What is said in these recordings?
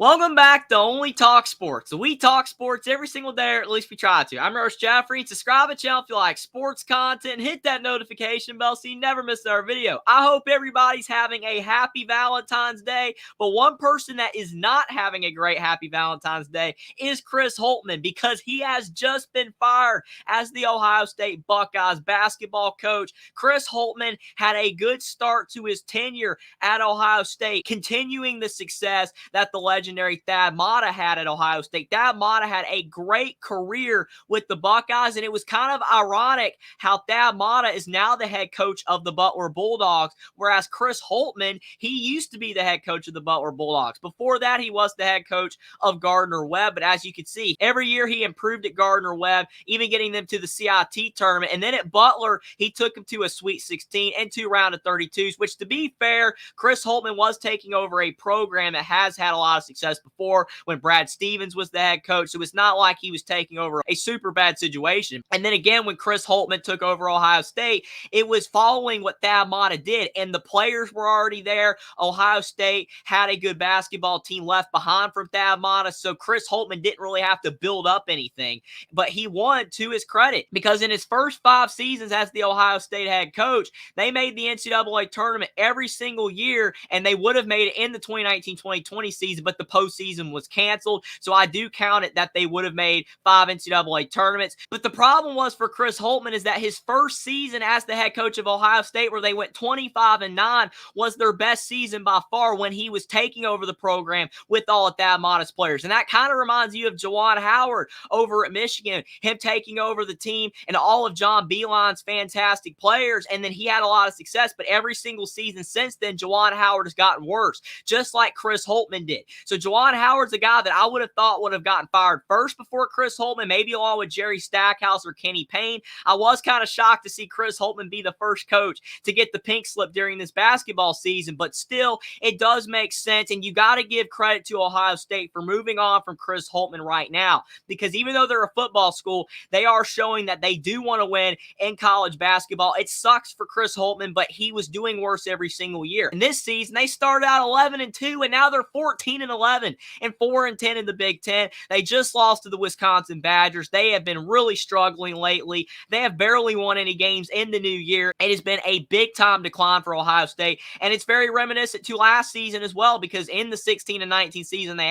Welcome back to Only Talk Sports. So we talk sports every single day, or at least we try to. I'm Roach Jeffrey. Subscribe to the channel if you like sports content. Hit that notification bell so you never miss our video. I hope everybody's having a happy Valentine's Day. But one person that is not having a great happy Valentine's Day is Chris Holtmann, because he has just been fired as the Ohio State Buckeyes basketball coach. Chris Holtmann had a good start to his tenure at Ohio State, continuing the success that the legendary Thad Matta had at Ohio State. Thad Matta had a great career with the Buckeyes, and it was kind of ironic how Thad Matta is now the head coach of the Butler Bulldogs, whereas Chris Holtmann, he used to be the head coach of the Butler Bulldogs. Before that, he was the head coach of Gardner-Webb, but as you can see, every year he improved at Gardner-Webb, even getting them to the CIT tournament, and then at Butler, he took them to a Sweet 16 and 2 round of 32s, which, to be fair, Chris Holtmann was taking over a program that has had a lot of success before when Brad Stevens was the head coach. So it's not like he was taking over a super bad situation. And then again, when Chris Holtmann took over Ohio State, it was following what Thad Matta did, and the players were already there. Ohio State had a good basketball team left behind from Thad Matta, so Chris Holtmann didn't really have to build up anything. But he won, to his credit, because in his first 5 seasons as the Ohio State head coach, they made the NCAA tournament every single year, and they would have made it in the 2019-2020 season, but the postseason was canceled. So I do count it that they would have made 5 NCAA tournaments. But the problem was for Chris Holtmann is that his first season as the head coach of Ohio State, where they went 25-9, was their best season by far when he was taking over the program with all of Thad Matta's players. And that kind of reminds you of Juwan Howard over at Michigan, him taking over the team and all of John Beilein's fantastic players. And then he had a lot of success, but every single season since then, Juwan Howard has gotten worse, just like Chris Holtmann did. So Juwan Howard's a guy that I would have thought would have gotten fired first before Chris Holtmann, maybe along with Jerry Stackhouse or Kenny Payne. I was kind of shocked to see Chris Holtmann be the first coach to get the pink slip during this basketball season, but still, it does make sense, and you got to give credit to Ohio State for moving on from Chris Holtmann right now, because even though they're a football school, they are showing that they do want to win in college basketball. It sucks for Chris Holtmann, but he was doing worse every single year. And this season, they started out 11-2, and now they're 14-11 and 4-10 in the Big Ten. They just lost to the Wisconsin Badgers. They have been really struggling lately. They have barely won any games in the new year. It has been a big-time decline for Ohio State, and it's very reminiscent to last season as well, because in the 16-19 season they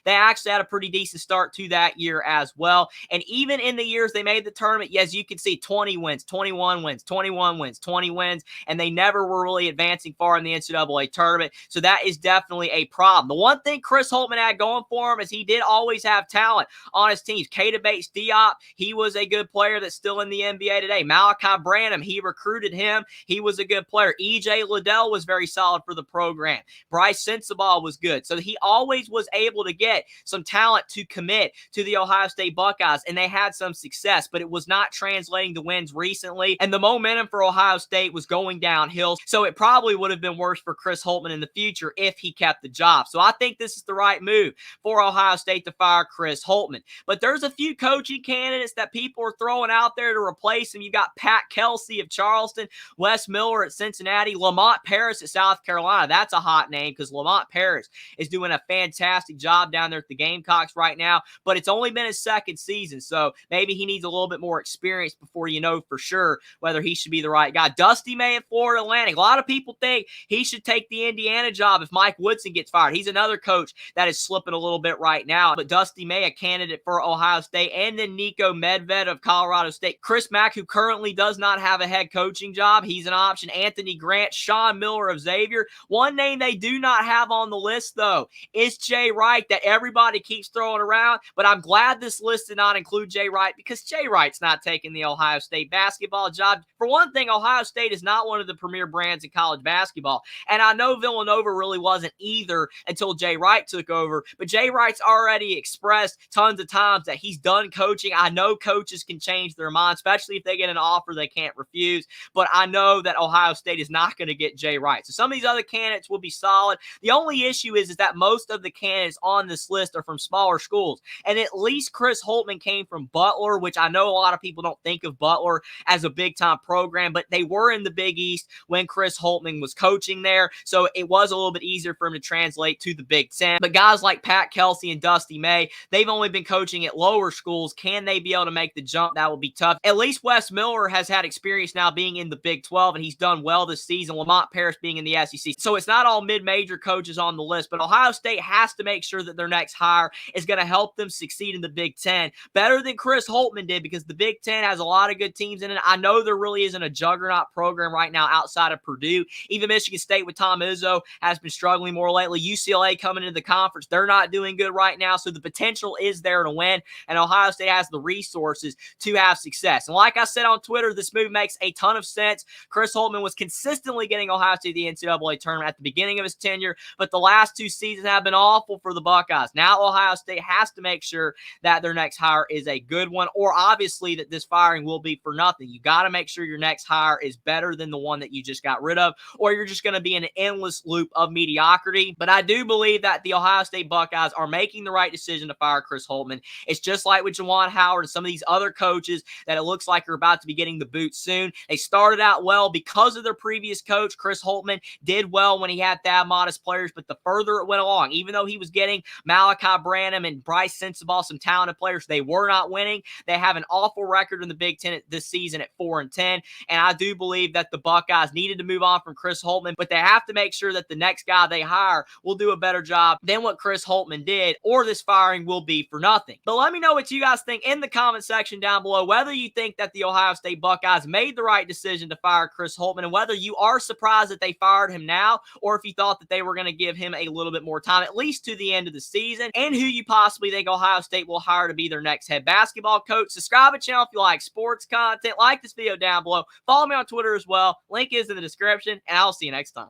actually had a pretty decent start to that year as well. And even in the years they made the tournament, yes, you can see 20 wins, 21 wins, 21 wins, 20 wins, and they never were really advancing far in the NCAA tournament. So that is definitely a problem. The one thing Chris Holtmann had going for him is he did always have talent on his teams. Keita Bates-Diop, he was a good player that's still in the NBA today. Malachi Branham, he recruited him. He was a good player. E.J. Liddell was very solid for the program. Bryce Sensabaugh was good. So he always was able to get some talent to commit to the Ohio State Buckeyes, and they had some success, but it was not translating to wins recently, and the momentum for Ohio State was going downhill, so it probably would have been worse for Chris Holtmann in the future if he kept the job. So I think this is the right move for Ohio State to fire Chris Holtmann. But there's a few coaching candidates that people are throwing out there to replace him. You got Pat Kelsey of Charleston, Wes Miller at Cincinnati, Lamont Paris at South Carolina. That's a hot name because Lamont Paris is doing a fantastic job down there at the Gamecocks right now, but it's only been his second season, so maybe he needs a little bit more experience before you know for sure whether he should be the right guy. Dusty May at Florida Atlantic. A lot of people think he should take the Indiana job if Mike Woodson gets fired. He's another coach that is slipping a little bit right now, but Dusty May, a candidate for Ohio State, and then Nico Medved of Colorado State. Chris Mack, who currently does not have a head coaching job, he's an option. Anthony Grant, Sean Miller of Xavier. One name they do not have on the list, though, is Jay Wright, that everybody keeps throwing around, but I'm glad this list did not include Jay Wright, because Jay Wright's not taking the Ohio State basketball job. For one thing, Ohio State is not one of the premier brands in college basketball, and I know Villanova really wasn't either until Jay Wright took over, but Jay Wright's already expressed tons of times that he's done coaching. I know coaches can change their mind, especially if they get an offer they can't refuse, but I know that Ohio State is not going to get Jay Wright. So some of these other candidates will be solid. The only issue is that most of the candidates on this list are from smaller schools, and at least Chris Holtmann came from Butler, which I know a lot of people don't think of Butler as a big-time program, but they were in the Big East when Chris Holtmann was coaching there, so it was a little bit easier for him to translate to the Big Ten. them. But guys like Pat Kelsey and Dusty May, they've only been coaching at lower schools. Can they be able to make the jump? That will be tough. At least Wes Miller has had experience now being in the Big 12, and he's done well this season. Lamont Paris being in the SEC. So it's not all mid-major coaches on the list, but Ohio State has to make sure that their next hire is going to help them succeed in the Big 10 better than Chris Holtmann did, because the Big 10 has a lot of good teams in it. I know there really isn't a juggernaut program right now outside of Purdue. Even Michigan State with Tom Izzo has been struggling more lately. UCLA coming into the conference, they're not doing good right now, so the potential is there to win, and Ohio State has the resources to have success. And like I said on Twitter, this move makes a ton of sense. Chris Holtmann was consistently getting Ohio State to the NCAA tournament at the beginning of his tenure, but the last 2 seasons have been awful for the Buckeyes. Now Ohio State has to make sure that their next hire is a good one, or obviously that this firing will be for nothing. You got to make sure your next hire is better than the one that you just got rid of, or you're just going to be in an endless loop of mediocrity. But I do believe that the Ohio State Buckeyes are making the right decision to fire Chris Holtmann. It's just like with Juwan Howard and some of these other coaches that it looks like are about to be getting the boot soon. They started out well because of their previous coach. Chris Holtmann did well when he had Thad Modest players, but the further it went along, even though he was getting Malachi Branham and Bryce Sensabaugh, some talented players, they were not winning. They have an awful record in the Big Ten this season at 4-10, and I do believe that the Buckeyes needed to move on from Chris Holtmann, but they have to make sure that the next guy they hire will do a better job than what Chris Holtmann did, or this firing will be for nothing. But let me know what you guys think in the comment section down below, whether you think that the Ohio State Buckeyes made the right decision to fire Chris Holtmann, and whether you are surprised that they fired him now, or if you thought that they were going to give him a little bit more time, at least to the end of the season, and who you possibly think Ohio State will hire to be their next head basketball coach. Subscribe to the channel if you like sports content. Like this video down below. Follow me on Twitter as well. Link is in the description, and I'll see you next time.